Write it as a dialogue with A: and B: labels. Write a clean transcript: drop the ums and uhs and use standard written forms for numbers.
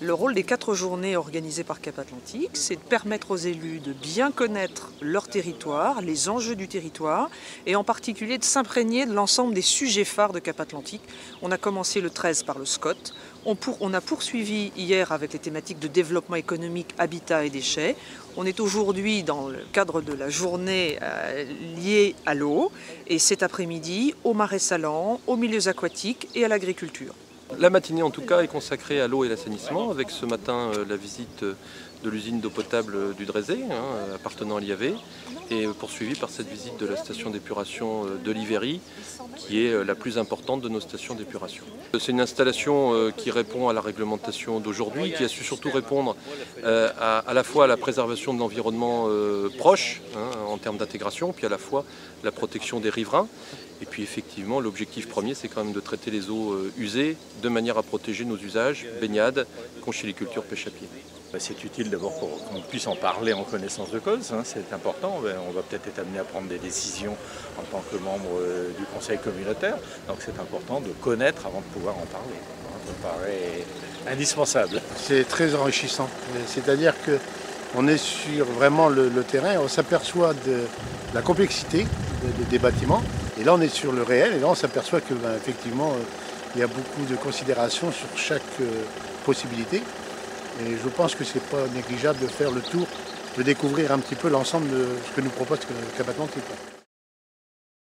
A: Le rôle des 4 journées organisées par Cap Atlantique, c'est de permettre aux élus de bien connaître leur territoire, les enjeux du territoire, et en particulier de s'imprégner de l'ensemble des sujets phares de Cap Atlantique. On a commencé le 13 par le SCOT, on a poursuivi hier avec les thématiques de développement économique, habitat et déchets. On est aujourd'hui dans le cadre de la journée liée à l'eau, et cet après-midi au marais salant, aux milieux aquatiques et à l'agriculture.
B: La matinée en tout cas est consacrée à l'eau et l'assainissement, avec ce matin la visite de l'usine d'eau potable du Drézé, appartenant à l'IAV, et poursuivie par cette visite de la station d'épuration de l'Ivéry, qui est la plus importante de nos stations d'épuration. C'est une installation qui répond à la réglementation d'aujourd'hui, qui a su surtout répondre à la fois à la préservation de l'environnement proche, en termes d'intégration, puis à la fois la protection des riverains. Et puis effectivement, l'objectif premier, c'est quand même de traiter les eaux usées de manière à protéger nos usages, baignade, conchyliculture, pêche à pied.
C: C'est utile d'abord pour qu'on puisse en parler en connaissance de cause, c'est important. On va peut-être être amené à prendre des décisions en tant que membre du conseil communautaire. Donc c'est important de connaître avant de pouvoir en parler. Ça me paraît indispensable.
D: C'est très enrichissant, c'est-à-dire qu'on est sur vraiment le terrain, on s'aperçoit de la complexité des bâtiments. Et là on est sur le réel et là on s'aperçoit que effectivement il y a beaucoup de considérations sur chaque possibilité. Et je pense que ce n'est pas négligeable de faire le tour, de découvrir un petit peu l'ensemble de ce que nous propose Cap Atlantique.